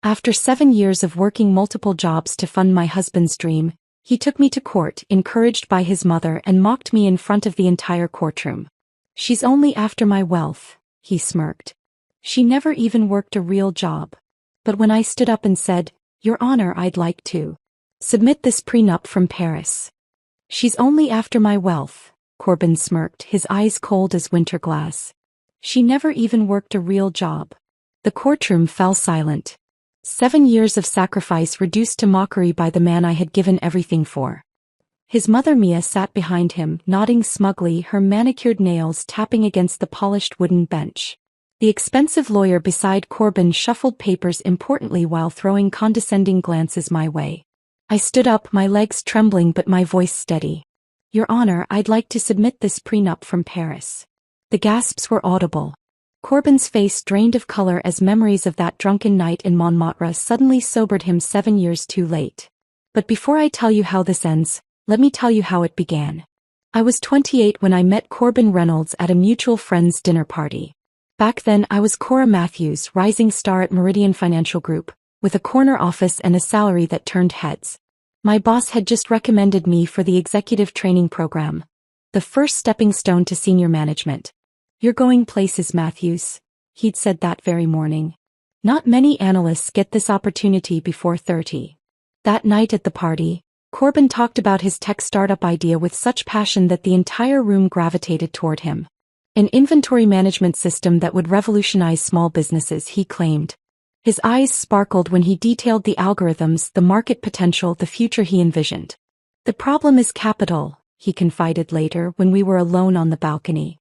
After 7 years of working multiple jobs to fund my husband's dream, he took me to court, encouraged by his mother, and mocked me in front of the entire courtroom. "She's only after my wealth," he smirked. "She never even worked a real job." But when I stood up and said, "Your Honor, I'd like to submit this prenup from Paris." "She's only after my wealth," Corbin smirked, his eyes cold as winter glass. "She never even worked a real job." The courtroom fell silent. 7 years of sacrifice reduced to mockery by the man I had given everything for. His mother Mia sat behind him, nodding smugly, her manicured nails tapping against the polished wooden bench. The expensive lawyer beside Corbin shuffled papers importantly while throwing condescending glances my way. I stood up, my legs trembling but my voice steady. "Your Honor, I'd like to submit this prenup from Paris." The gasps were audible. Corbin's face drained of color as memories of that drunken night in Montmartre suddenly sobered him 7 years too late. But before I tell you how this ends, let me tell you how it began. I was 28 when I met Corbin Reynolds at a mutual friend's dinner party. Back then I was Cora Matthews, rising star at Meridian Financial Group, with a corner office and a salary that turned heads. My boss had just recommended me for the executive training program, the first stepping stone to senior management. "You're going places, Matthews," he'd said that very morning. "Not many analysts get this opportunity before 30. That night at the party, Corbin talked about his tech startup idea with such passion that the entire room gravitated toward him. An inventory management system that would revolutionize small businesses, he claimed. His eyes sparkled when he detailed the algorithms, the market potential, the future he envisioned. "The problem is capital," he confided later when we were alone on the balcony.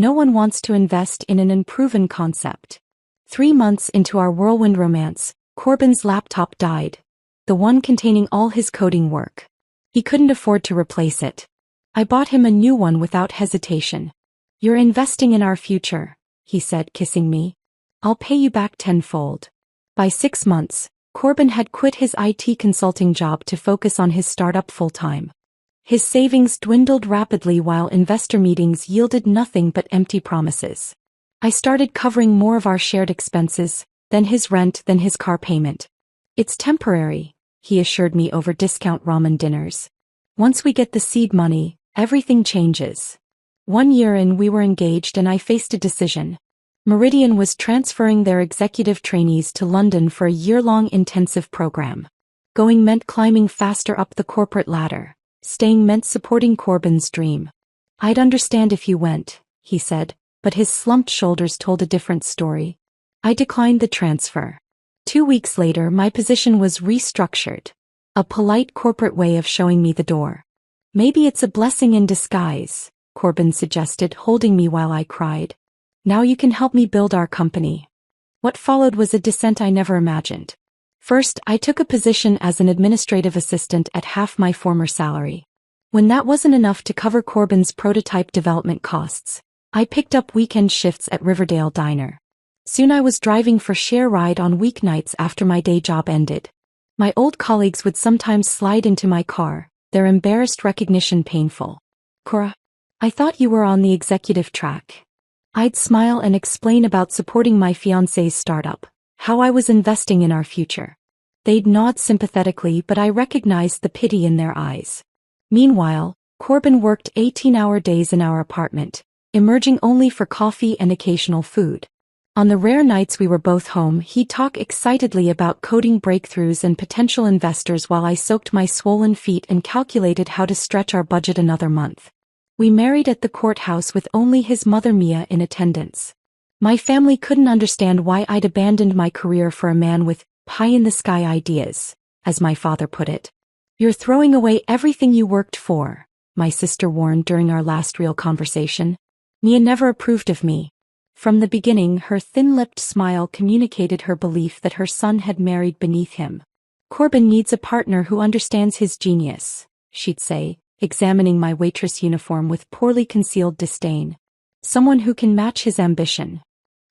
"No one wants to invest in an unproven concept." 3 months into our whirlwind romance, Corbin's laptop died. The one containing all his coding work. He couldn't afford to replace it. I bought him a new one without hesitation. "You're investing in our future," he said, kissing me. "I'll pay you back tenfold." By 6 months, Corbin had quit his IT consulting job to focus on his startup full-time. His savings dwindled rapidly while investor meetings yielded nothing but empty promises. I started covering more of our shared expenses, then his rent, then his car payment. "It's temporary," he assured me over discount ramen dinners. "Once we get the seed money, everything changes." 1 year in, we were engaged and I faced a decision. Meridian was transferring their executive trainees to London for a year-long intensive program. Going meant climbing faster up the corporate ladder. Staying meant supporting Corbin's dream. "I'd understand if you went," he said, but his slumped shoulders told a different story. I declined the transfer. 2 weeks later, my position was restructured. A polite corporate way of showing me the door. "Maybe it's a blessing in disguise," Corbin suggested, holding me while I cried. "Now you can help me build our company." What followed was a descent I never imagined. First, I took a position as an administrative assistant at half my former salary. When that wasn't enough to cover Corbin's prototype development costs, I picked up weekend shifts at Riverdale Diner. Soon I was driving for share ride on weeknights after my day job ended. My old colleagues would sometimes slide into my car, their embarrassed recognition painful. "Cora, I thought you were on the executive track." I'd smile and explain about supporting my fiancé's startup, how I was investing in our future. They'd nod sympathetically, but I recognized the pity in their eyes. Meanwhile, Corbin worked 18-hour days in our apartment, emerging only for coffee and occasional food. On the rare nights we were both home, he'd talk excitedly about coding breakthroughs and potential investors while I soaked my swollen feet and calculated how to stretch our budget another month. We married at the courthouse with only his mother Mia in attendance. My family couldn't understand why I'd abandoned my career for a man with pie-in-the-sky ideas, as my father put it. "You're throwing away everything you worked for," my sister warned during our last real conversation. Mia never approved of me. From the beginning, her thin-lipped smile communicated her belief that her son had married beneath him. "Corbin needs a partner who understands his genius," she'd say, examining my waitress uniform with poorly concealed disdain. "Someone who can match his ambition."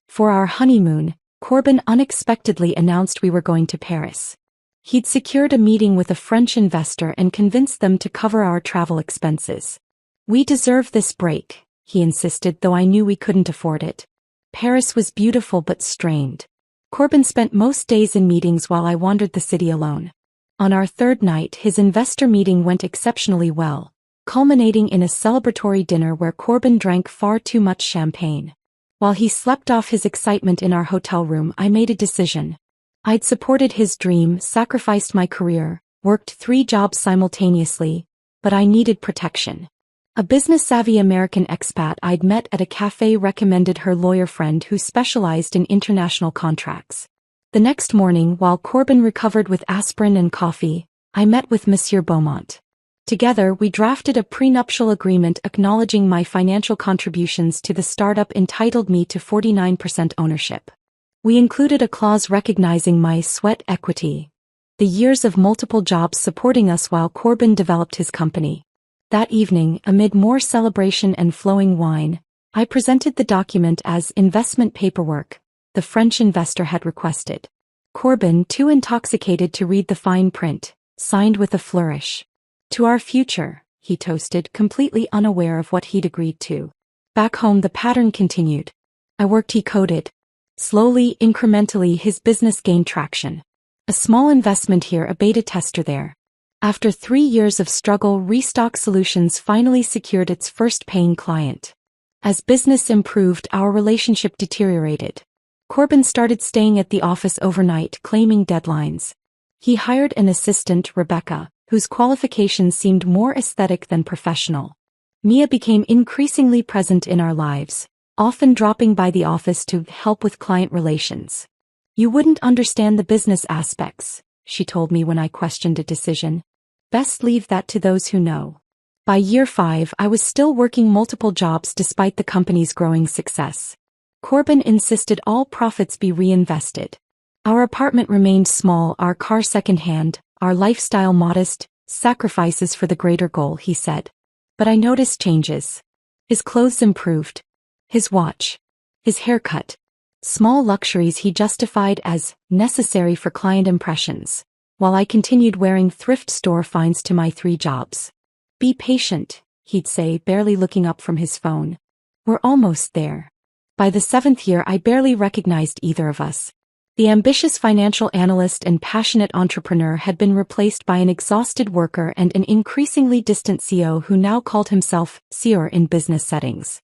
For our honeymoon, Corbin unexpectedly announced we were going to Paris. He'd secured a meeting with a French investor and convinced them to cover our travel expenses. "We deserve this break," he insisted, though I knew we couldn't afford it. Paris was beautiful but strained. Corbin spent most days in meetings while I wandered the city alone. On our third night, his investor meeting went exceptionally well, culminating in a celebratory dinner where Corbin drank far too much champagne. While he slept off his excitement in our hotel room, I made a decision. I'd supported his dream, sacrificed my career, worked 3 jobs simultaneously, but I needed protection. A business-savvy American expat I'd met at a cafe recommended her lawyer friend who specialized in international contracts. The next morning, while Corbin recovered with aspirin and coffee, I met with Monsieur Beaumont. Together, we drafted a prenuptial agreement acknowledging my financial contributions to the startup entitled me to 49% ownership. We included a clause recognizing my sweat equity, the years of multiple jobs supporting us while Corbin developed his company. That evening, amid more celebration and flowing wine, I presented the document as investment paperwork the French investor had requested. Corbin, too intoxicated to read the fine print, signed with a flourish. "To our future," he toasted, completely unaware of what he'd agreed to. Back home the pattern continued. I worked, he coded. Slowly, incrementally, his business gained traction. A small investment here, a beta tester there. After 3 years of struggle, Restock Solutions finally secured its first paying client. As business improved, our relationship deteriorated. Corbin started staying at the office overnight, claiming deadlines. He hired an assistant, Rebecca, whose qualifications seemed more aesthetic than professional. Mia became increasingly present in our lives, often dropping by the office to help with client relations. "You wouldn't understand the business aspects," she told me when I questioned a decision. "Best leave that to those who know." By year 5, I was still working multiple jobs despite the company's growing success. Corbin insisted all profits be reinvested. Our apartment remained small, our car secondhand, our lifestyle modest, sacrifices for the greater goal, he said. But I noticed changes. His clothes improved. His watch. His haircut. Small luxuries he justified as necessary for client impressions, while I continued wearing thrift store finds to my 3 jobs. "Be patient," he'd say, barely looking up from his phone. "We're almost there." By the 7th year, I barely recognized either of us. The ambitious financial analyst and passionate entrepreneur had been replaced by an exhausted worker and an increasingly distant CEO who now called himself Sieur in business settings.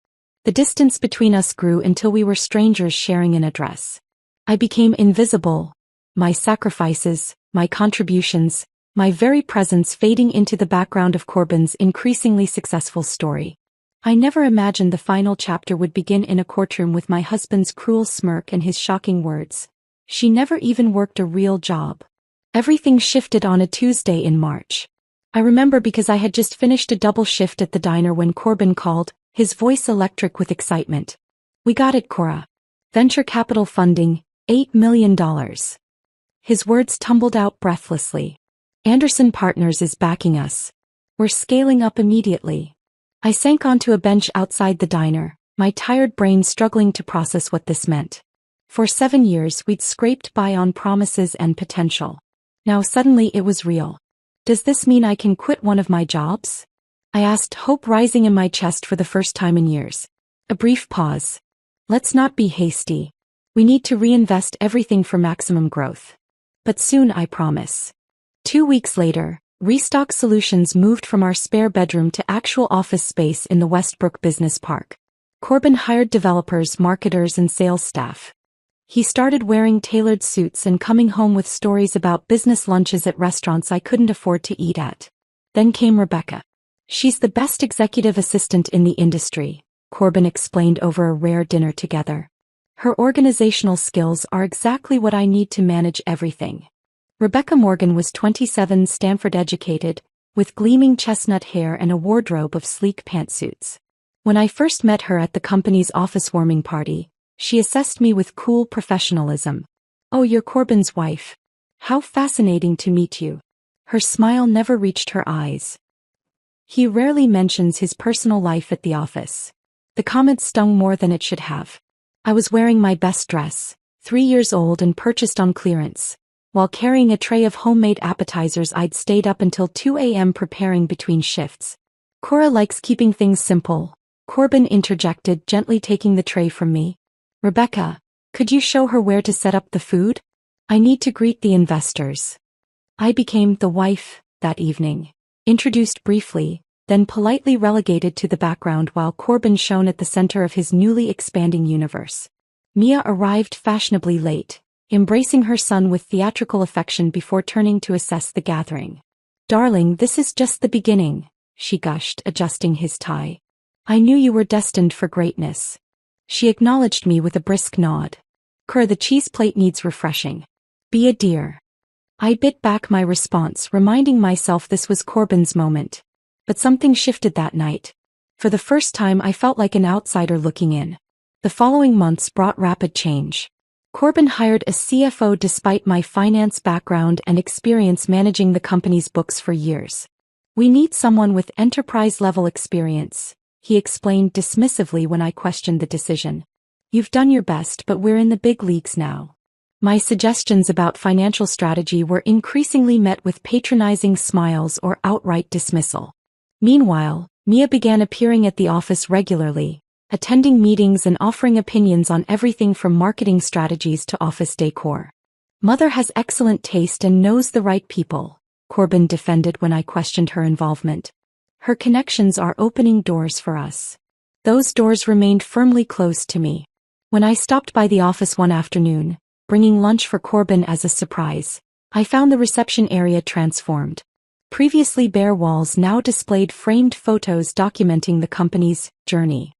The distance between us grew until we were strangers sharing an address. I became invisible, my sacrifices, my contributions, my very presence fading into the background of Corbin's increasingly successful story. I never imagined the final chapter would begin in a courtroom with my husband's cruel smirk and his shocking words. "She never even worked a real job." Everything shifted on a Tuesday in March. I remember because I had just finished a double shift at the diner when Corbin called, his voice electric with excitement. "We got it, Cora. Venture capital funding, $8 million. His words tumbled out breathlessly. "Anderson Partners is backing us. We're scaling up immediately." I sank onto a bench outside the diner, my tired brain struggling to process what this meant. For 7 years we'd scraped by on promises and potential. Now suddenly it was real. "Does this mean I can quit one of my jobs?" I asked, hope rising in my chest for the first time in years. A brief pause. "Let's not be hasty. We need to reinvest everything for maximum growth. But soon, I promise." 2 weeks later, Restock Solutions moved from our spare bedroom to actual office space in the Westbrook Business Park. Corbin hired developers, marketers, and sales staff. He started wearing tailored suits and coming home with stories about business lunches at restaurants I couldn't afford to eat at. Then came Rebecca. "She's the best executive assistant in the industry," Corbin explained over a rare dinner together. "Her organizational skills are exactly what I need to manage everything." Rebecca Morgan was 27, Stanford-educated, with gleaming chestnut hair and a wardrobe of sleek pantsuits. When I first met her at the company's office warming party, she assessed me with cool professionalism. "Oh, you're Corbin's wife. How fascinating to meet you." Her smile never reached her eyes. "He rarely mentions his personal life at the office." The comment stung more than it should have. I was wearing my best dress, 3 years old and purchased on clearance, while carrying a tray of homemade appetizers I'd stayed up until 2 a.m. preparing between shifts. "Cora likes keeping things simple," Corbin interjected, gently taking the tray from me. "Rebecca, Could you show her where to set up the food? I need to greet the investors. I became the wife that evening, introduced briefly, then politely relegated to the background while Corbin shone at the center of his newly expanding universe. Mia arrived fashionably late, embracing her son with theatrical affection before turning to assess the gathering. "Darling, this is just the beginning," she gushed, adjusting his tie. "I knew you were destined for greatness." She acknowledged me with a brisk nod. "Cur, the cheese plate needs refreshing. Be a dear." I bit back my response, reminding myself this was Corbin's moment. But something shifted that night. For the first time I felt like an outsider looking in. The following months brought rapid change. Corbin hired a CFO despite my finance background and experience managing the company's books for years. "We need someone with enterprise-level experience," he explained dismissively when I questioned the decision. "You've done your best, but we're in the big leagues now." My suggestions about financial strategy were increasingly met with patronizing smiles or outright dismissal. Meanwhile, Mia began appearing at the office regularly, attending meetings and offering opinions on everything from marketing strategies to office decor. "Mother has excellent taste and knows the right people," Corbin defended when I questioned her involvement. "Her connections are opening doors for us." Those doors remained firmly closed to me. When I stopped by the office one afternoon, bringing lunch for Corbin as a surprise, I found the reception area transformed. Previously bare walls now displayed framed photos documenting the company's journey.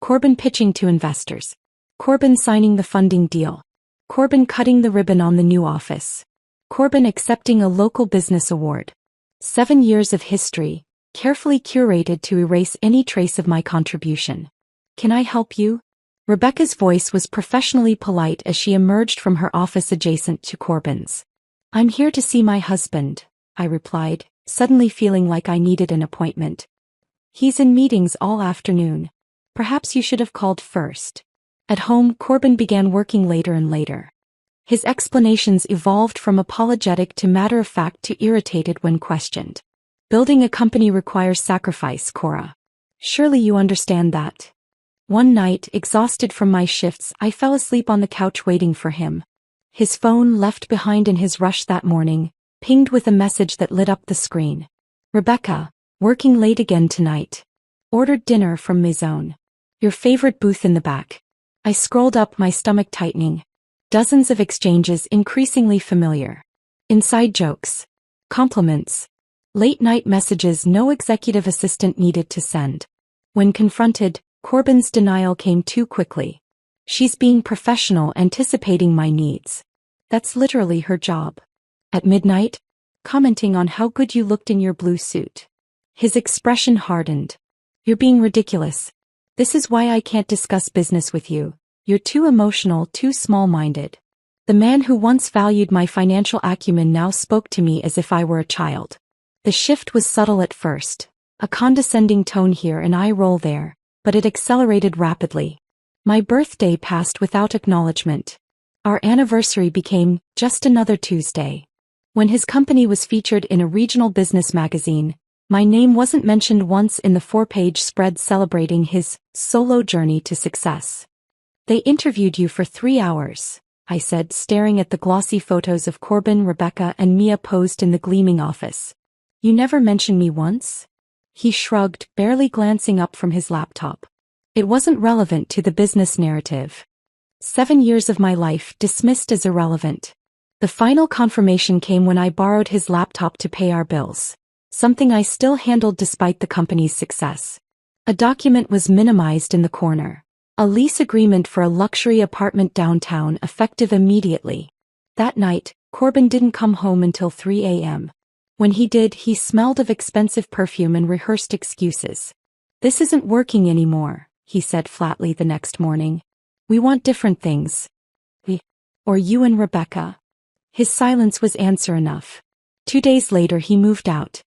Corbin pitching to investors. Corbin signing the funding deal. Corbin cutting the ribbon on the new office. Corbin accepting a local business award. 7 years of history, carefully curated to erase any trace of my contribution. "Can I help you?" Rebecca's voice was professionally polite as she emerged from her office adjacent to Corbin's. "I'm here to see my husband," I replied, suddenly feeling like I needed an appointment. "He's in meetings all afternoon. Perhaps you should have called first." At home, Corbin began working later and later. His explanations evolved from apologetic to matter-of-fact to irritated when questioned. "Building a company requires sacrifice, Cora. Surely you understand that." One night, exhausted from my shifts, I fell asleep on the couch waiting for him. His phone, left behind in his rush that morning, pinged with a message that lit up the screen. "Rebecca, working late again tonight. Ordered dinner from Maison. Your favorite booth in the back." I scrolled up, my stomach tightening. Dozens of exchanges increasingly familiar. Inside jokes. Compliments. Late-night messages no executive assistant needed to send. When confronted, Corbin's denial came too quickly. "She's being professional, anticipating my needs. That's literally her job." At midnight, commenting on how good you looked in your blue suit. His expression hardened. "You're being ridiculous. This is why I can't discuss business with you. You're too emotional, too small-minded." The man who once valued my financial acumen now spoke to me as if I were a child. The shift was subtle at first, a condescending tone here and eye roll there, but it accelerated rapidly. My birthday passed without acknowledgement. Our anniversary became just another Tuesday. When his company was featured in a regional business magazine, my name wasn't mentioned once in the 4-page spread celebrating his solo journey to success. "They interviewed you for 3 hours, I said, staring at the glossy photos of Corbin, Rebecca, and Mia posed in the gleaming office. "You never mentioned me once?" He shrugged, barely glancing up from his laptop. It wasn't relevant to the business narrative. 7 years of my life dismissed as irrelevant. The final confirmation came when I borrowed his laptop to pay our bills, something I still handled despite the company's success. A document was minimized in the corner. A lease agreement for a luxury apartment downtown, effective immediately. That night, Corbin didn't come home until 3 a.m. When he did, he smelled of expensive perfume and rehearsed excuses. "This isn't working anymore," he said flatly the next morning. "We want different things. Or you and Rebecca." His silence was answer enough. 2 days later he moved out.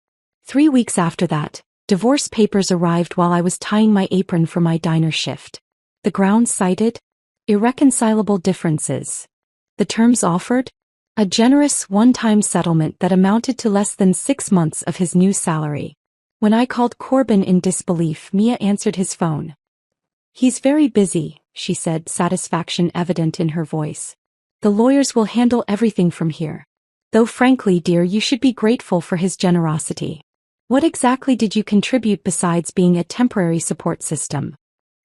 3 weeks after that, divorce papers arrived while I was tying my apron for my diner shift. The grounds cited? Irreconcilable differences. The terms offered? A generous one-time settlement that amounted to less than 6 months of his new salary. When I called Corbin in disbelief, Mia answered his phone. "He's very busy," she said, satisfaction evident in her voice. The lawyers will handle everything from here. Though frankly, dear, you should be grateful for his generosity. What exactly did you contribute besides being a temporary support system?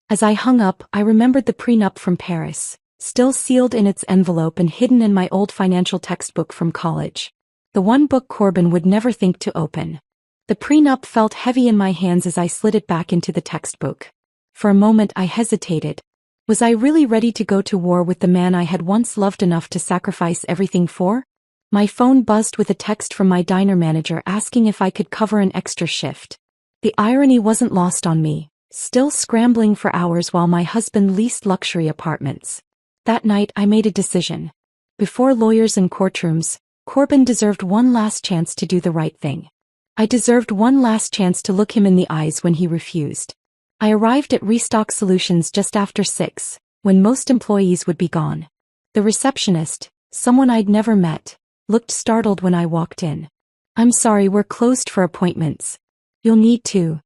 As I hung up, I remembered the prenup from Paris, still sealed in its envelope and hidden in my old financial textbook from college. The one book Corbin would never think to open. The prenup felt heavy in my hands as I slid it back into the textbook. For a moment I hesitated. Was I really ready to go to war with the man I had once loved enough to sacrifice everything for? My phone buzzed with a text from my diner manager asking if I could cover an extra shift. The irony wasn't lost on me, still scrambling for hours while my husband leased luxury apartments. That night I made a decision. Before lawyers and courtrooms, Corbin deserved one last chance to do the right thing. I deserved one last chance to look him in the eyes when he refused. I arrived at Restock Solutions just after 6, when most employees would be gone. The receptionist, someone I'd never met, looked startled when I walked in. "I'm sorry, we're closed for appointments. You'll need to.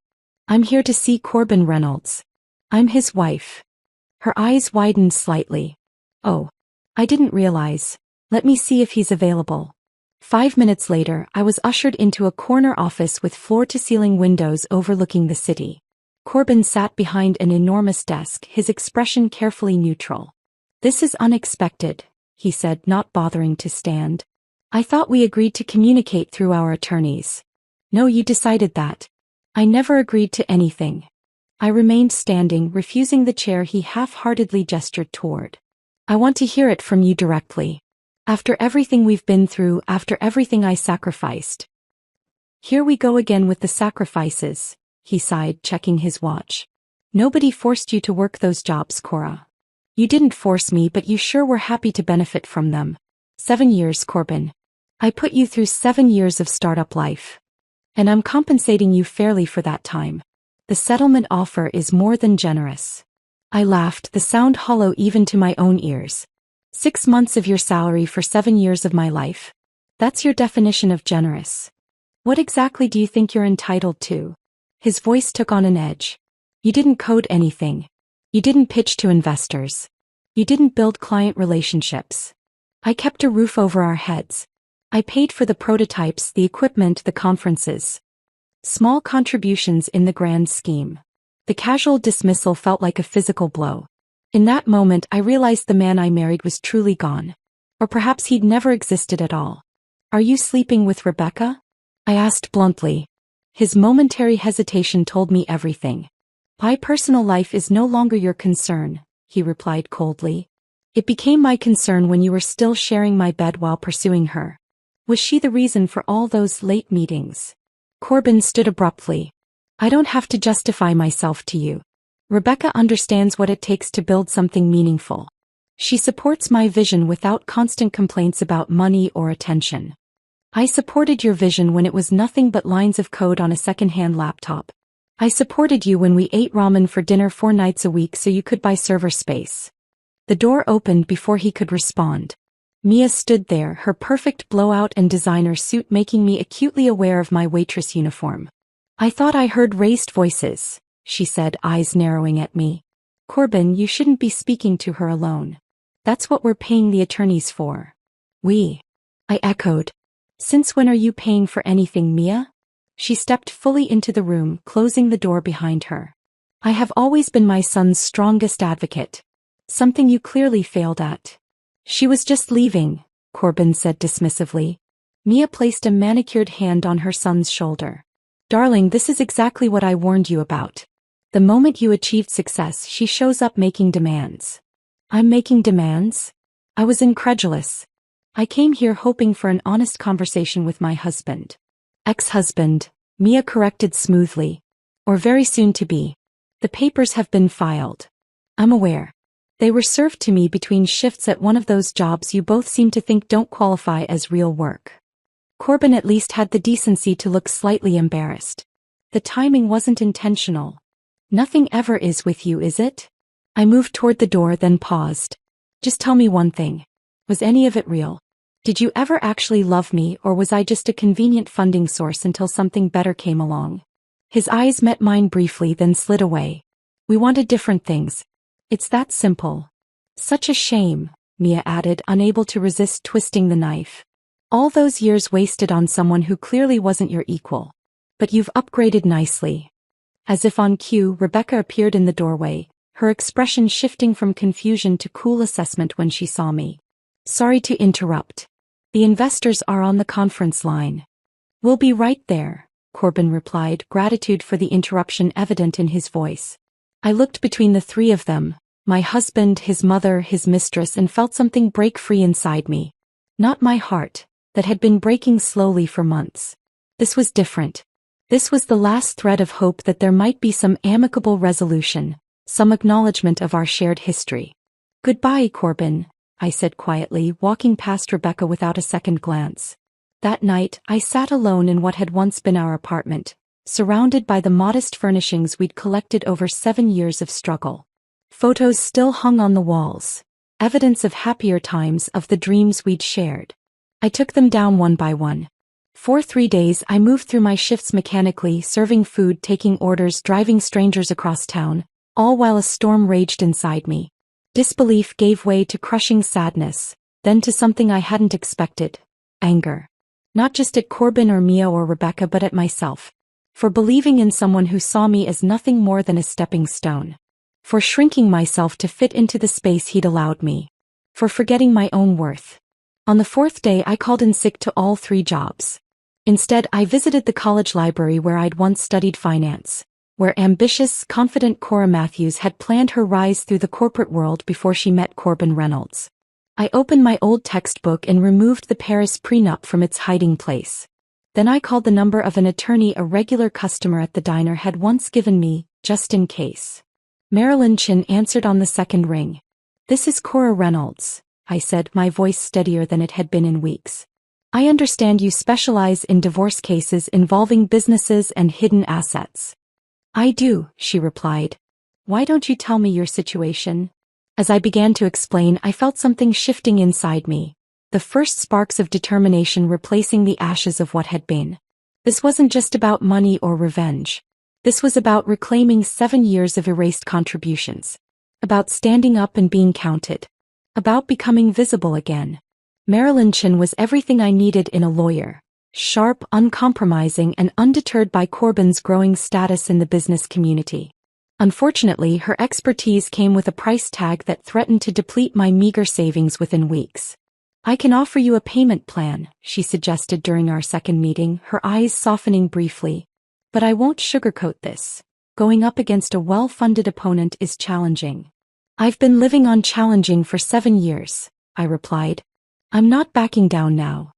I'm here to see Corbin Reynolds. I'm his wife." Her eyes widened slightly. "Oh. I didn't realize. Let me see if he's available." 5 minutes later, I was ushered into a corner office with floor-to-ceiling windows overlooking the city. Corbin sat behind an enormous desk, his expression carefully neutral. "This is unexpected," he said, not bothering to stand. "I thought we agreed to communicate through our attorneys." "No, you decided that." "I never agreed to anything." I remained standing, refusing the chair he half-heartedly gestured toward. "I want to hear it from you directly. After everything we've been through, after everything I sacrificed." "Here we go again with the sacrifices," he sighed, checking his watch. "Nobody forced you to work those jobs, Cora. You didn't force me, but you sure were happy to benefit from them. 7 years, Corbin. I put you through 7 years of startup life. And I'm compensating you fairly for that time. The settlement offer is more than generous." I laughed, the sound hollow even to my own ears. 6 months of your salary for 7 years of my life? That's your definition of generous. What exactly do you think you're entitled to? His voice took on an edge. You didn't code anything. You didn't pitch to investors. You didn't build client relationships. I kept a roof over our heads. I paid for the prototypes, the equipment, the conferences. Small contributions in the grand scheme. The casual dismissal felt like a physical blow. In that moment I realized the man I married was truly gone. Or perhaps he'd never existed at all. "Are you sleeping with Rebecca?" I asked bluntly. His momentary hesitation told me everything. "My personal life is no longer your concern," he replied coldly. "It became my concern when you were still sharing my bed while pursuing her. Was she the reason for all those late meetings?" Corbin stood abruptly. "I don't have to justify myself to you. Rebecca understands what it takes to build something meaningful. She supports my vision without constant complaints about money or attention. I supported your vision when it was nothing but lines of code on a second-hand laptop. I supported you when we ate ramen for dinner 4 nights a week so you could buy server space." The door opened before he could respond. Mia stood there, her perfect blowout and designer suit making me acutely aware of my waitress uniform. "I thought I heard raised voices," she said, eyes narrowing at me. "Corbin, you shouldn't be speaking to her alone. That's what we're paying the attorneys for." "We?" I echoed. "Since when are you paying for anything, Mia?" She stepped fully into the room, closing the door behind her. "I have always been my son's strongest advocate. Something you clearly failed at." "She was just leaving," Corbin said dismissively. Mia placed a manicured hand on her son's shoulder. "Darling, this is exactly what I warned you about. The moment you achieved success, she shows up making demands." "I'm making demands?" I was incredulous. "I came here hoping for an honest conversation with my husband." "Ex-husband," Mia corrected smoothly. "Or very soon to be. The papers have been filed." "I'm aware. They were served to me between shifts at one of those jobs you both seem to think don't qualify as real work." Corbin at least had the decency to look slightly embarrassed. "The timing wasn't intentional." "Nothing ever is with you, is it?" I moved toward the door, then paused. "Just tell me one thing. Was any of it real? Did you ever actually love me, or was I just a convenient funding source until something better came along?" His eyes met mine briefly, then slid away. "We wanted different things. It's that simple. Such a shame, Mia added, unable to resist twisting the knife. All those years wasted on someone who clearly wasn't your equal. But you've upgraded nicely. As if on cue, Rebecca appeared in the doorway, her expression shifting from confusion to cool assessment when she saw me. Sorry to interrupt. The investors are on the conference line. We'll be right there, Corbin replied, gratitude for the interruption evident in his voice. I looked between the three of them, my husband, his mother, his mistress, and felt something break free inside me. Not my heart, that had been breaking slowly for months. This was different. This was the last thread of hope that there might be some amicable resolution, some acknowledgement of our shared history. Goodbye, Corbin, I said quietly, walking past Rebecca without a second glance. That night, I sat alone in what had once been our apartment, surrounded by the modest furnishings we'd collected over 7 years of struggle. Photos still hung on the walls, evidence of happier times, of the dreams we'd shared. I took them down one by one. For 3 days I moved through my shifts mechanically, serving food, taking orders, driving strangers across town, all while a storm raged inside me. Disbelief gave way to crushing sadness, then to something I hadn't expected: anger. Not just at Corbin or Mia or Rebecca, but at myself. For believing in someone who saw me as nothing more than a stepping stone. For shrinking myself to fit into the space he'd allowed me. For forgetting my own worth. On the 4th day I called in sick to all 3 jobs. Instead, I visited the college library where I'd once studied finance, where ambitious, confident Cora Matthews had planned her rise through the corporate world before she met Corbin Reynolds. I opened my old textbook and removed the Paris prenup from its hiding place. Then I called the number of an attorney a regular customer at the diner had once given me, just in case. Marilyn Chin answered on the second ring. "This is Cora Reynolds," I said, my voice steadier than it had been in weeks. "I understand you specialize in divorce cases involving businesses and hidden assets." "I do," she replied. "Why don't you tell me your situation?" As I began to explain, I felt something shifting inside me, the first sparks of determination replacing the ashes of what had been. This wasn't just about money or revenge. This was about reclaiming 7 years of erased contributions. About standing up and being counted. About becoming visible again. Marilyn Chin was everything I needed in a lawyer. Sharp, uncompromising, and undeterred by Corbin's growing status in the business community. Unfortunately, her expertise came with a price tag that threatened to deplete my meager savings within weeks. "I can offer you a payment plan," she suggested during our second meeting, her eyes softening briefly. "But I won't sugarcoat this. Going up against a well-funded opponent is challenging." "I've been living on challenging for 7 years," I replied. "I'm not backing down now."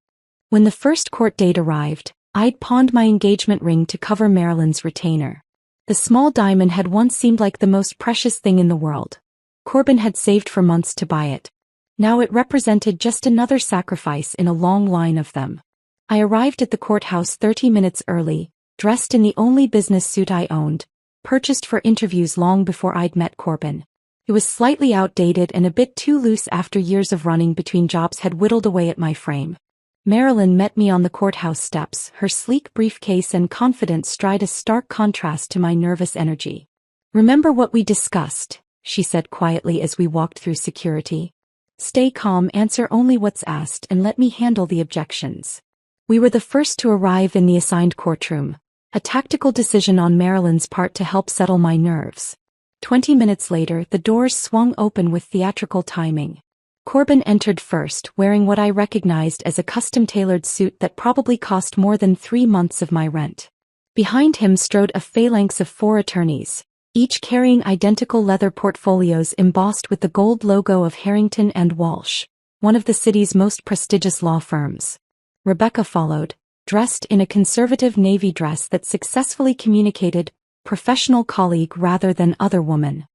When the first court date arrived, I'd pawned my engagement ring to cover Marilyn's retainer. The small diamond had once seemed like the most precious thing in the world. Corbin had saved for months to buy it. Now it represented just another sacrifice in a long line of them. I arrived at the courthouse 30 minutes early, dressed in the only business suit I owned, purchased for interviews long before I'd met Corbin. It was slightly outdated and a bit too loose after years of running between jobs had whittled away at my frame. Marilyn met me on the courthouse steps, her sleek briefcase and confident stride a stark contrast to my nervous energy. "Remember what we discussed," she said quietly as we walked through security. "Stay calm, answer only what's asked, and let me handle the objections." We were the first to arrive in the assigned courtroom, a tactical decision on Marilyn's part to help settle my nerves. 20 minutes later, the doors swung open with theatrical timing. Corbin entered first, wearing what I recognized as a custom-tailored suit that probably cost more than 3 months of my rent. Behind him strode a phalanx of 4 attorneys, each carrying identical leather portfolios embossed with the gold logo of Harrington and Walsh, one of the city's most prestigious law firms. Rebecca followed, dressed in a conservative navy dress that successfully communicated professional colleague rather than other woman.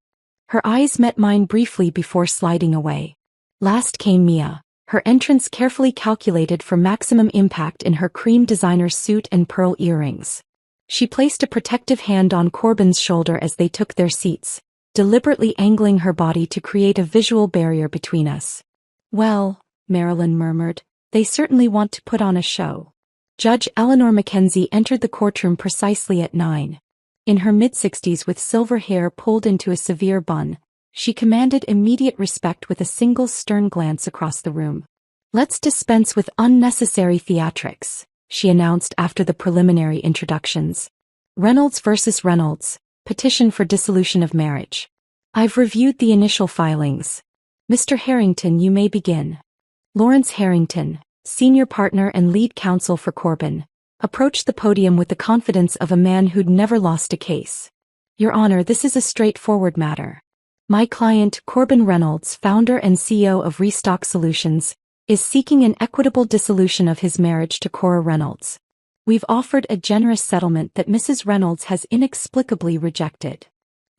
Her eyes met mine briefly before sliding away. Last came Mia, her entrance carefully calculated for maximum impact in her cream designer suit and pearl earrings. She placed a protective hand on Corbin's shoulder as they took their seats, deliberately angling her body to create a visual barrier between us. "Well," Marilyn murmured, "they certainly want to put on a show." Judge Eleanor Mackenzie entered the courtroom precisely at 9. In her mid-60s with silver hair pulled into a severe bun, She commanded immediate respect with a single stern glance across the room. "Let's dispense with unnecessary theatrics," she announced after the preliminary introductions. "Reynolds versus Reynolds, petition for dissolution of marriage. I've reviewed the initial filings. Mr. Harrington, you may begin." Lawrence Harrington, senior partner and lead counsel for Corbin, approached the podium with the confidence of a man who'd never lost a case. "Your Honor, this is a straightforward matter. My client, Corbin Reynolds, founder and CEO of Restock Solutions, is seeking an equitable dissolution of his marriage to Cora Reynolds. We've offered a generous settlement that Mrs. Reynolds has inexplicably rejected."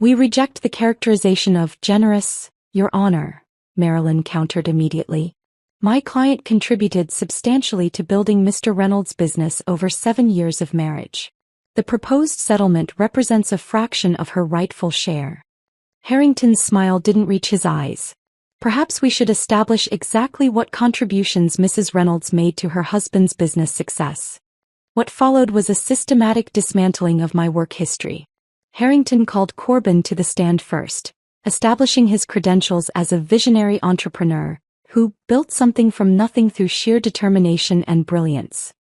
"We reject the characterization of generous, Your Honor," Marilyn countered immediately. "My client contributed substantially to building Mr. Reynolds' business over 7 years of marriage. The proposed settlement represents a fraction of her rightful share." Harrington's smile didn't reach his eyes. "Perhaps we should establish exactly what contributions Mrs. Reynolds made to her husband's business success." What followed was a systematic dismantling of my work history. Harrington called Corbin to the stand first, establishing his credentials as a visionary entrepreneur who built something from nothing through sheer determination and brilliance.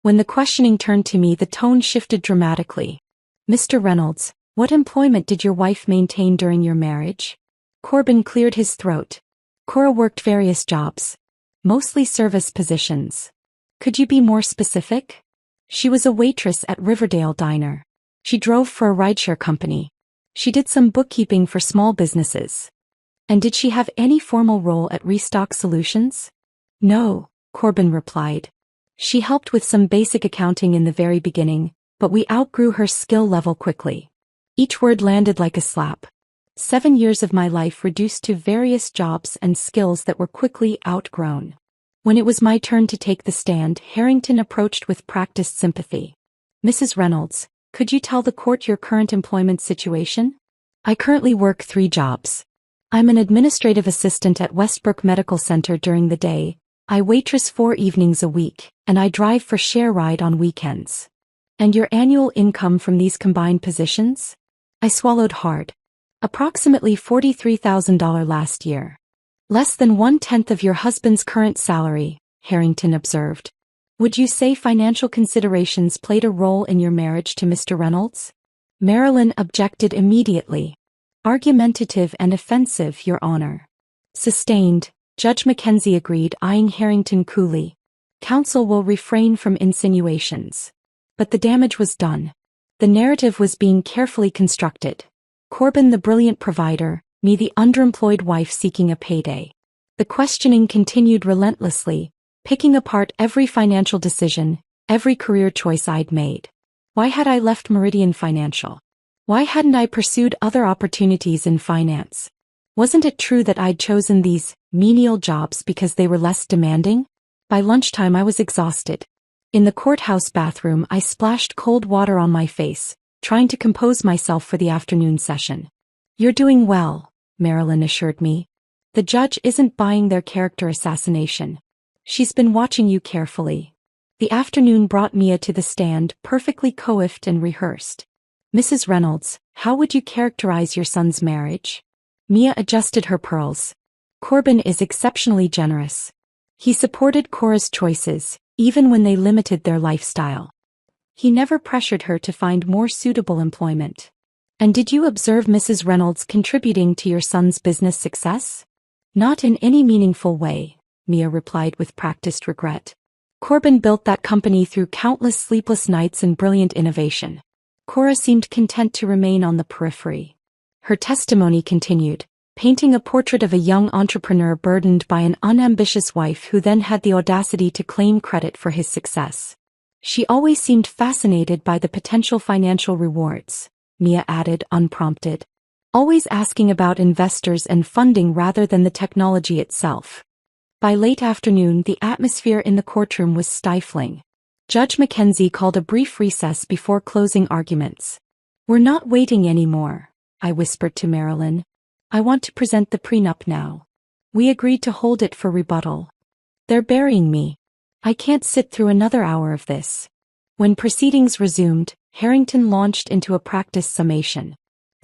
When the questioning turned to me, the tone shifted dramatically. "Mr. Reynolds, what employment did your wife maintain during your marriage?" Corbin cleared his throat. "Cora worked various jobs, mostly service positions." "Could you be more specific?" "She was a waitress at Riverdale Diner. She drove for a rideshare company. She did some bookkeeping for small businesses." "And did she have any formal role at Restock Solutions?" "No," Corbin replied. "She helped with some basic accounting in the very beginning, but we outgrew her skill level quickly." Each word landed like a slap. 7 years of my life reduced to various jobs and skills that were quickly outgrown. When it was my turn to take the stand, Harrington approached with practiced sympathy. "Mrs. Reynolds, could you tell the court your current employment situation?" "I currently work 3 jobs. I'm an administrative assistant at Westbrook Medical Center during the day, I waitress 4 evenings a week, and I drive for ShareRide on weekends." "And your annual income from these combined positions?" I swallowed hard. "Approximately $43,000 last year." "Less than 1/10 of your husband's current salary," Harrington observed. "Would you say financial considerations played a role in your marriage to Mr. Reynolds?" Marilyn objected immediately. "Argumentative and offensive, Your Honor." "Sustained," Judge Mackenzie agreed, eyeing Harrington coolly. "Counsel will refrain from insinuations." But the damage was done. The narrative was being carefully constructed. Corbin the brilliant provider, me the underemployed wife seeking a payday. The questioning continued relentlessly, picking apart every financial decision, every career choice I'd made. Why had I left Meridian Financial? Why hadn't I pursued other opportunities in finance? Wasn't it true that I'd chosen these menial jobs because they were less demanding? By lunchtime I was exhausted. In the courthouse bathroom I splashed cold water on my face, trying to compose myself for the afternoon session. "You're doing well," Marilyn assured me. "The judge isn't buying their character assassination. She's been watching you carefully." The afternoon brought Mia to the stand, perfectly coiffed and rehearsed. "Mrs. Reynolds, how would you characterize your son's marriage?" Mia adjusted her pearls. "Corbin is exceptionally generous. He supported Cora's choices, even when they limited their lifestyle. He never pressured her to find more suitable employment." "And did you observe Mrs. Reynolds contributing to your son's business success?" "Not in any meaningful way," Mia replied with practiced regret. "Corbin built that company through countless sleepless nights and brilliant innovation. Cora seemed content to remain on the periphery." Her testimony continued, painting a portrait of a young entrepreneur burdened by an unambitious wife who then had the audacity to claim credit for his success. "She always seemed fascinated by the potential financial rewards," Mia added, unprompted. "Always asking about investors and funding rather than the technology itself." By late afternoon, the atmosphere in the courtroom was stifling. Judge Mackenzie called a brief recess before closing arguments. "We're not waiting anymore," I whispered to Marilyn. "I want to present the prenup now. We agreed to hold it for rebuttal. They're burying me. I can't sit through another hour of this." When proceedings resumed, Harrington launched into a practice summation.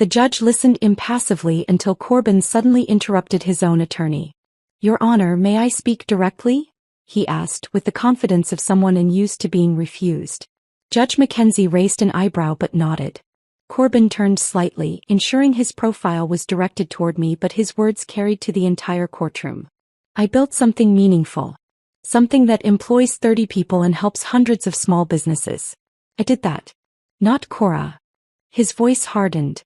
The judge listened impassively until Corbin suddenly interrupted his own attorney. "Your Honor, may I speak directly?" he asked with the confidence of someone unused to being refused. Judge Mackenzie raised an eyebrow but nodded. Corbin turned slightly, ensuring his profile was directed toward me, but his words carried to the entire courtroom. "I built something meaningful. Something that employs 30 people and helps hundreds of small businesses. I did that. Not Cora." His voice hardened.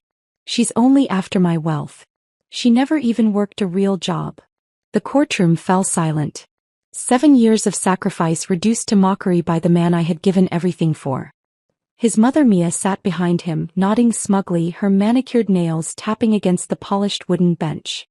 "She's only after my wealth. She never even worked a real job." The courtroom fell silent. 7 years of sacrifice reduced to mockery by the man I had given everything for. His mother Mia sat behind him, nodding smugly, her manicured nails tapping against the polished wooden bench.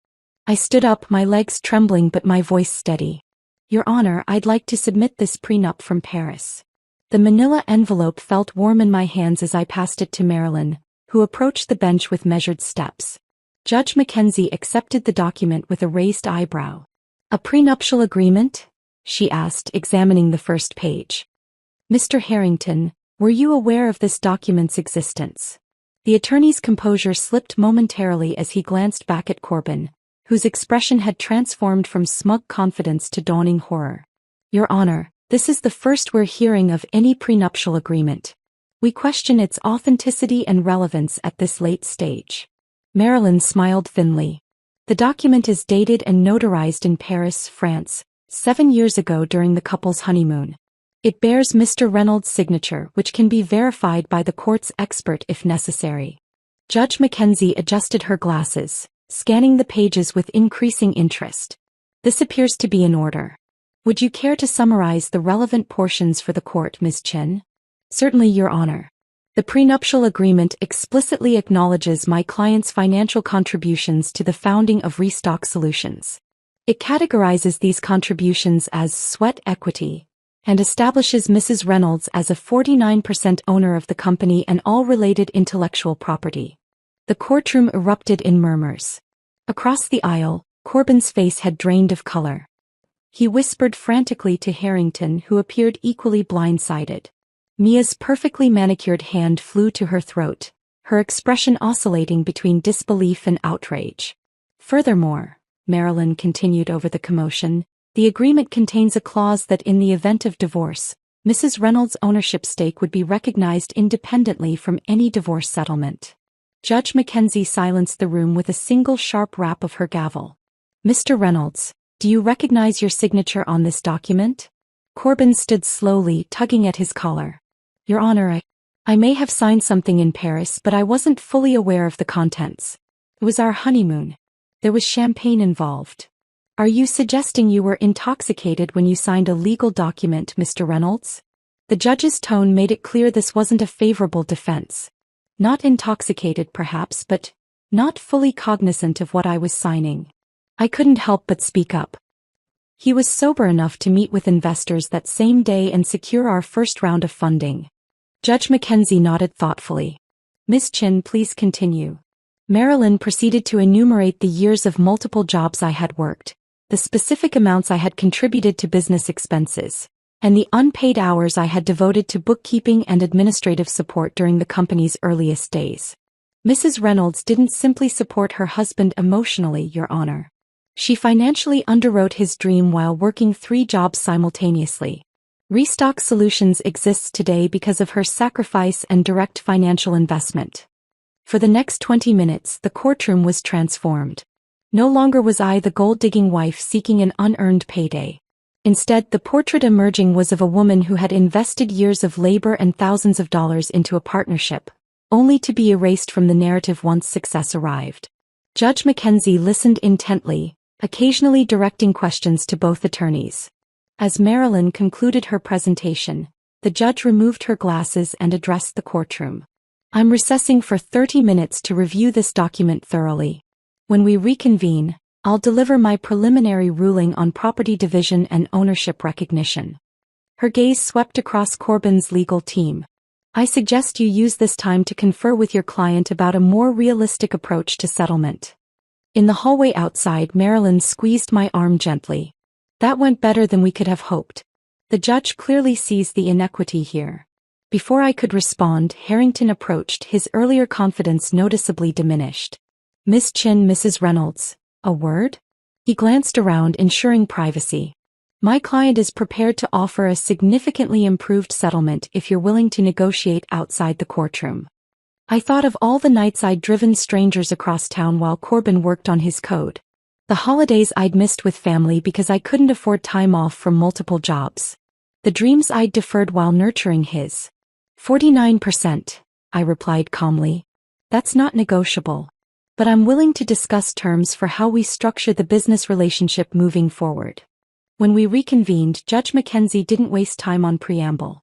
I stood up, my legs trembling but my voice steady. "Your Honor, I'd like to submit this prenup from Paris." The manila envelope felt warm in my hands as I passed it to Marilyn, who approached the bench with measured steps. Judge Mackenzie accepted the document with a raised eyebrow. "A prenuptial agreement?" she asked, examining the first page. "Mr. Harrington, were you aware of this document's existence?" The attorney's composure slipped momentarily as he glanced back at Corbin, whose expression had transformed from smug confidence to dawning horror. "Your Honor, this is the first we're hearing of any prenuptial agreement. We question its authenticity and relevance at this late stage." Marilyn smiled thinly. "The document is dated and notarized in Paris, France, 7 years ago during the couple's honeymoon. It bears Mr. Reynolds' signature, which can be verified by the court's expert if necessary." Judge Mackenzie adjusted her glasses, scanning the pages with increasing interest. "This appears to be in order. Would you care to summarize the relevant portions for the court, Ms. Chen?" "Certainly, Your Honor. The prenuptial agreement explicitly acknowledges my client's financial contributions to the founding of Restock Solutions. It categorizes these contributions as sweat equity and establishes Mrs. Reynolds as a 49% owner of the company and all related intellectual property." The courtroom erupted in murmurs. Across the aisle, Corbin's face had drained of color. He whispered frantically to Harrington, who appeared equally blindsided. Mia's perfectly manicured hand flew to her throat, her expression oscillating between disbelief and outrage. "Furthermore," Marilyn continued over the commotion, "the agreement contains a clause that in the event of divorce, Mrs. Reynolds' ownership stake would be recognized independently from any divorce settlement." Judge Mackenzie silenced the room with a single sharp rap of her gavel. "Mr. Reynolds, do you recognize your signature on this document?" Corbin stood slowly, tugging at his collar. "Your Honor, I may have signed something in Paris, but I wasn't fully aware of the contents. It was our honeymoon. There was champagne involved." "Are you suggesting you were intoxicated when you signed a legal document, Mr. Reynolds?" The judge's tone made it clear this wasn't a favorable defense. "Not intoxicated perhaps, but not fully cognizant of what I was signing." I couldn't help but speak up. "He was sober enough to meet with investors that same day and secure our first round of funding." Judge Mackenzie nodded thoughtfully. "Ms. Chin, please continue." Marilyn proceeded to enumerate the years of multiple jobs I had worked, the specific amounts I had contributed to business expenses, and the unpaid hours I had devoted to bookkeeping and administrative support during the company's earliest days. Mrs. Reynolds didn't simply support her husband emotionally, Your Honor. She financially underwrote his dream while working 3 jobs simultaneously. Restock Solutions exists today because of her sacrifice and direct financial investment. For the next 20 minutes, the courtroom was transformed. No longer was I the gold-digging wife seeking an unearned payday. Instead, the portrait emerging was of a woman who had invested years of labor and thousands of dollars into a partnership, only to be erased from the narrative once success arrived. Judge Mackenzie listened intently, occasionally directing questions to both attorneys. As Marilyn concluded her presentation, the judge removed her glasses and addressed the courtroom. "I'm recessing for 30 minutes to review this document thoroughly. When we reconvene, I'll deliver my preliminary ruling on property division and ownership recognition." Her gaze swept across Corbin's legal team. "I suggest you use this time to confer with your client about a more realistic approach to settlement." In the hallway outside, Marilyn squeezed my arm gently. "That went better than we could have hoped. The judge clearly sees the inequity here. Before I could respond, Harrington approached, his earlier confidence noticeably diminished. "Miss Chin, Mrs. Reynolds, a word?" He glanced around, ensuring privacy. "My client is prepared to offer a significantly improved settlement if you're willing to negotiate outside the courtroom." I thought of all the nights I'd driven strangers across town while Corbin worked on his code. The holidays I'd missed with family because I couldn't afford time off from multiple jobs. The dreams I'd deferred while nurturing his. 49%, I replied calmly. "That's not negotiable. But I'm willing to discuss terms for how we structure the business relationship moving forward." When we reconvened, Judge Mackenzie didn't waste time on preamble.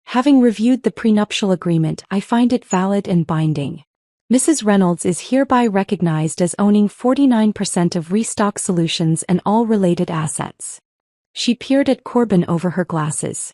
"Having reviewed the prenuptial agreement, I find it valid and binding. Mrs. Reynolds is hereby recognized as owning 49% of Restock Solutions and all related assets." She peered at Corbin over her glasses.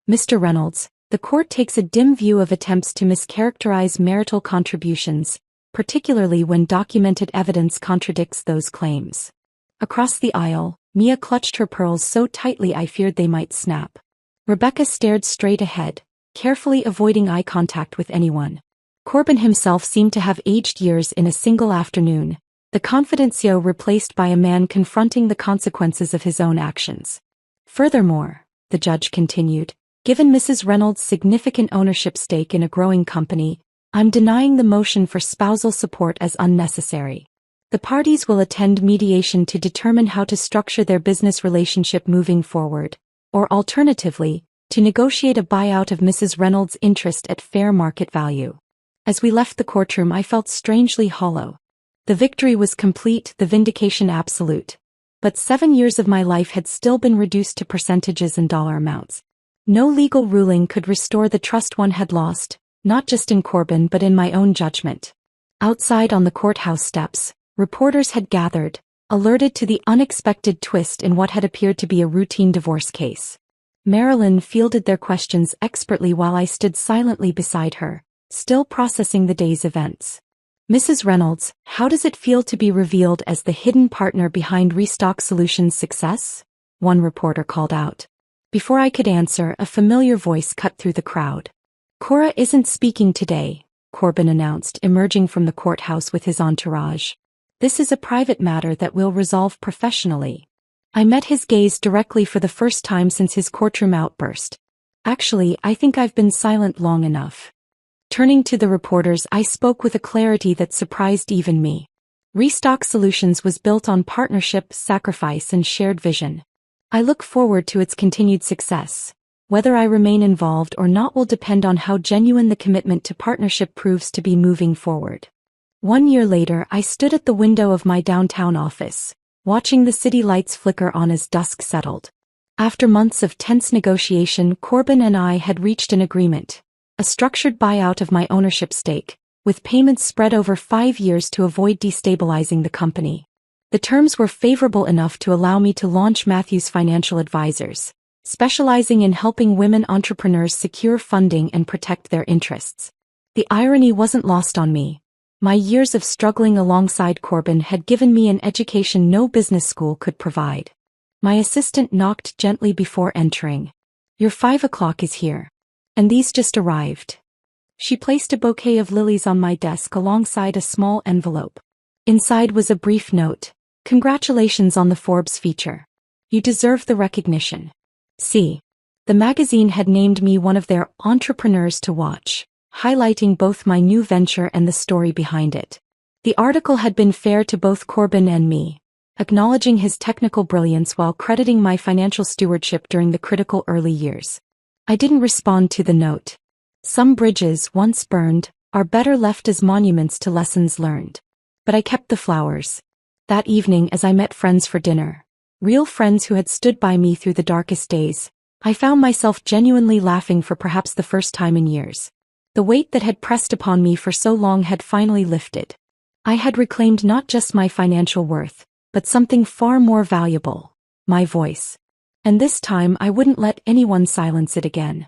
"Mr. Reynolds, the court takes a dim view of attempts to mischaracterize marital contributions, particularly when documented evidence contradicts those claims." Across the aisle, Mia clutched her pearls so tightly I feared they might snap. Rebecca stared straight ahead, carefully avoiding eye contact with anyone. Corbin himself seemed to have aged years in a single afternoon, the confident CEO replaced by a man confronting the consequences of his own actions. "Furthermore," the judge continued, "given Mrs. Reynolds' significant ownership stake in a growing company, I'm denying the motion for spousal support as unnecessary. The parties will attend mediation to determine how to structure their business relationship moving forward, or alternatively, to negotiate a buyout of Mrs. Reynolds' interest at fair market value." As we left the courtroom, I felt strangely hollow. The victory was complete, the vindication absolute. But 7 years of my life had still been reduced to percentages and dollar amounts. No legal ruling could restore the trust one had lost, not just in Corbin but in my own judgment. Outside on the courthouse steps, reporters had gathered, alerted to the unexpected twist in what had appeared to be a routine divorce case. Marilyn fielded their questions expertly while I stood silently beside her, still processing the day's events. "Mrs. Reynolds, how does it feel to be revealed as the hidden partner behind Restock Solutions' success?" one reporter called out. Before I could answer, a familiar voice cut through the crowd. "Cora isn't speaking today," Corbin announced, emerging from the courthouse with his entourage. "This is a private matter that we'll resolve professionally." I met his gaze directly for the first time since his courtroom outburst. "Actually, I think I've been silent long enough." Turning to the reporters, I spoke with a clarity that surprised even me. Restock Solutions was built on partnership, sacrifice, and shared vision. I look forward to its continued success. Whether I remain involved or not will depend on how genuine the commitment to partnership proves to be moving forward. 1 year later, I stood at the window of my downtown office, watching the city lights flicker on as dusk settled. After months of tense negotiation, Corbin and I had reached an agreement. A structured buyout of my ownership stake, with payments spread over 5 years to avoid destabilizing the company. The terms were favorable enough to allow me to launch Matthews Financial Advisors, specializing in helping women entrepreneurs secure funding and protect their interests. The irony wasn't lost on me. My years of struggling alongside Corbin had given me an education no business school could provide. My assistant knocked gently before entering. "Your 5 o'clock is here. And these just arrived." She placed a bouquet of lilies on my desk alongside a small envelope. Inside was a brief note. "Congratulations on the Forbes feature. You deserve the recognition." See, the magazine had named me one of their entrepreneurs to watch, highlighting both my new venture and the story behind it. The article had been fair to both Corbin and me, acknowledging his technical brilliance while crediting my financial stewardship during the critical early years. I didn't respond to the note. Some bridges, once burned, are better left as monuments to lessons learned. But I kept the flowers. That evening, as I met friends for dinner, real friends who had stood by me through the darkest days, I found myself genuinely laughing for perhaps the first time in years. The weight that had pressed upon me for so long had finally lifted. I had reclaimed not just my financial worth, but something far more valuable, my voice. And this time I wouldn't let anyone silence it again.